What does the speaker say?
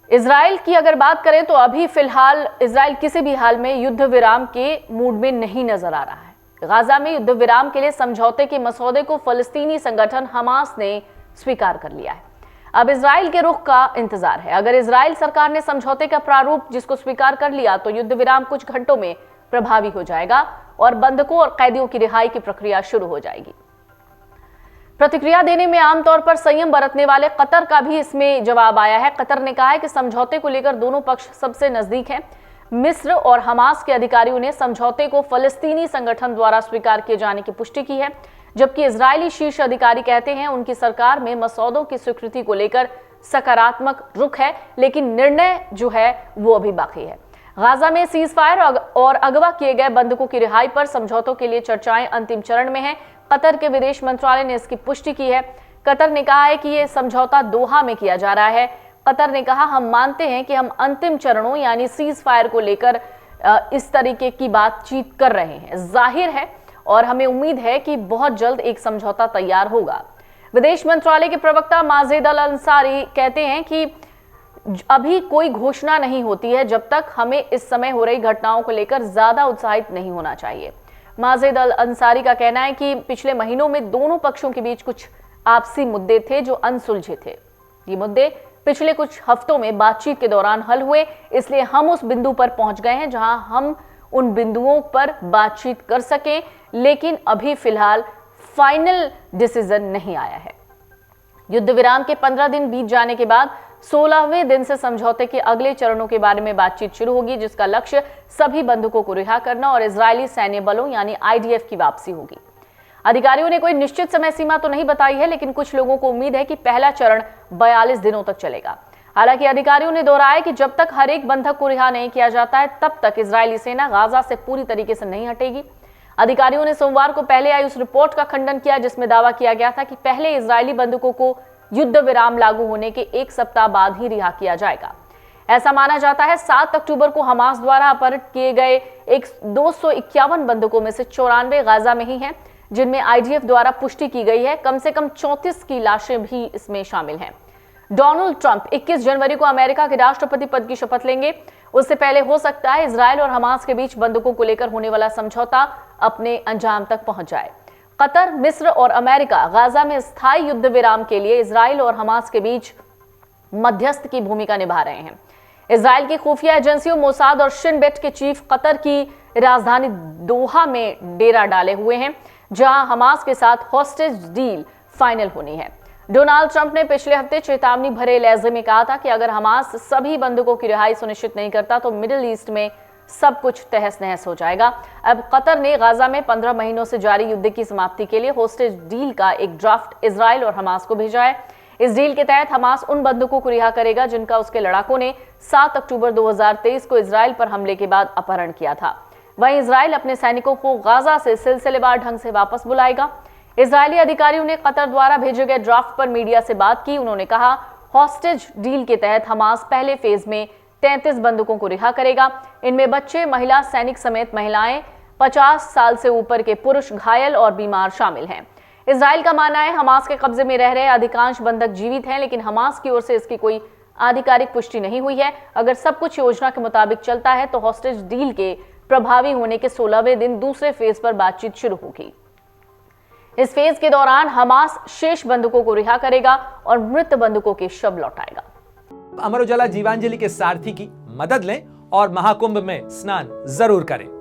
Israel की अगर बात करें तो अभी फिलहाल इजराइल किसी भी हाल में युद्ध विराम के मूड में नहीं नजर आ रहा है। गाजा में युद्ध विराम के लिए समझौते के मसौदे को फलस्तीनी संगठन हमास ने स्वीकार कर लिया है। अब इजराइल के रुख का इंतजार है। अगर इजराइल सरकार ने समझौते का प्रारूप जिसको स्वीकार कर लिया तो युद्ध विराम कुछ घंटों में प्रभावी हो जाएगा और बंधकों और कैदियों की रिहाई की प्रक्रिया शुरू हो जाएगी। प्रतिक्रिया देने में आमतौर पर संयम बरतने वाले कतर का भी इसमें जवाब आया है। कतर ने कहा है कि समझौते को लेकर दोनों पक्ष सबसे नजदीक हैं। मिस्र और हमास के अधिकारियों ने समझौते को फलस्तीनी संगठन द्वारा स्वीकार किए जाने की पुष्टि की है, जबकि इजरायली शीर्ष अधिकारी कहते हैं उनकी सरकार में मसौदों की स्वीकृति को लेकर सकारात्मक रुख है, लेकिन निर्णय जो है वो अभी बाकी है। गाजा में सीज फायर और अगवा किए गए बंधकों की रिहाई पर समझौतों के लिए चर्चाएं अंतिम चरण में हैं। कतर के विदेश मंत्रालय ने इसकी पुष्टि की है। कतर ने कहा है कि यह समझौता दोहा में किया जा रहा है। कतर ने कहा, हम मानते हैं कि हम अंतिम चरणों यानी सीज फायर को लेकर इस तरीके की बातचीत कर रहे हैं। जाहिर है और हमें उम्मीद है कि बहुत जल्द एक समझौता तैयार होगा। विदेश मंत्रालय के प्रवक्ता माजिद अल अंसारी कहते हैं कि अभी कोई घोषणा नहीं होती है जब तक हमें इस समय हो रही घटनाओं को लेकर ज्यादा उत्साहित नहीं होना चाहिए। माजिद अल अंसारी का कहना है कि पिछले महीनों में दोनों पक्षों के बीच कुछ आपसी मुद्दे थे जो अनसुलझे थे। ये मुद्दे पिछले कुछ हफ्तों में बातचीत के दौरान हल हुए, इसलिए हम उस बिंदु पर पहुंच गए हैं जहां हम उन बिंदुओं पर बातचीत कर सकें, लेकिन अभी फिलहाल फाइनल डिसीजन नहीं आया है। युद्ध विराम के 15 दिन बीत जाने के बाद 16वें दिन से समझौते के अगले चरणों के बारे में बातचीत शुरू होगी, जिसका लक्ष्य सभी बंधकों को रिहा करना और इजरायली सैन्य बलों यानी आईडीएफ की वापसी होगी। अधिकारियों ने कोई निश्चित समय सीमा तो नहीं बताई है, लेकिन कुछ लोगों को उम्मीद है कि पहला चरण 42 दिनों तक चलेगा। हालांकि अधिकारियों ने दोहराया कि जब तक हर एक बंधक को रिहा नहीं किया जाता है तब तक इजरायली सेना गाजा से पूरी तरीके से नहीं हटेगी। अधिकारियों ने सोमवार को पहले आई उस रिपोर्ट का खंडन किया जिसमें दावा किया गया था कि पहले इजरायली बंधकों को युद्ध विराम लागू होने के एक सप्ताह बाद ही रिहा किया जाएगा। ऐसा माना जाता है 7 अक्टूबर को हमास द्वारा अपहरित किए गए 251 बंधकों में से 94 गाजा में ही हैं, जिनमें आईडीएफ द्वारा पुष्टि की गई है। कम से कम 34 की लाशें भी इसमें शामिल हैं। डोनाल्ड ट्रंप 21 जनवरी को अमेरिका के राष्ट्रपति पद की शपथ लेंगे। उससे पहले हो सकता है इजरायल और हमास के बीच बंधकों को लेकर होने वाला समझौता अपने अंजाम तक पहुंच जाए। कतर, मिस्र और अमेरिका गाजा में स्थायी युद्ध विराम के लिए इजरायल और हमास के बीच मध्यस्थ की भूमिका निभा रहे हैं। इजरायल की खुफिया एजेंसियों मोसाद और शिन बेट के चीफ कतर की राजधानी दोहा में डेरा डाले हुए हैं, जहां हमास के साथ हॉस्टेज डील फाइनल होनी है। डोनाल्ड ट्रंप ने पिछले हफ्ते चेतावनी भरे लहजे में कहा था कि अगर हमास सभी बंधकों की रिहाई सुनिश्चित नहीं करता तो मिडिल ईस्ट में सब कुछ तहस नहस हो जाएगा। अब कतर ने गाजा में 15 महीनों से जारी युद्ध की समाप्ति के लिए होस्टेज डील का एक ड्राफ्ट इजरायल और हमास को भेजा है। इस डील के तहत हमास उन बंधकों को रिहा करेगा जिनका उसके लड़ाकों ने 7 अक्टूबर 2023 को इजरायल पर हमले के बाद अपहरण किया था। वहीं इजरायल अपने सैनिकों को गाजा से सिलसिलेवार ढंग से वापस बुलाएगा। इजरायली अधिकारियों ने कतर द्वारा भेजे गए ड्राफ्ट पर मीडिया से बात की। उन्होंने कहा, हॉस्टेज डील के तहत हमास पहले फेज में 33 बंधकों को रिहा करेगा। इनमें बच्चे, महिला सैनिक समेत महिलाएं, 50 साल से ऊपर के पुरुष, घायल और बीमार शामिल हैं। इजरायल का मानना है हमास के कब्जे में रह रहे अधिकांश बंधक जीवित हैं, लेकिन हमास की ओर से इसकी कोई आधिकारिक पुष्टि नहीं हुई है। अगर सब कुछ योजना के मुताबिक चलता है तो हॉस्टेज डील के प्रभावी होने के 16वें दिन दूसरे फेज पर बातचीत शुरू होगी। इस फेज के दौरान हमास शेष बंधकों को रिहा करेगा और मृत बंधकों के शव लौटाएगा। अमर उजाला जीवांजलि के सारथी की मदद लें और महाकुंभ में स्नान जरूर करें।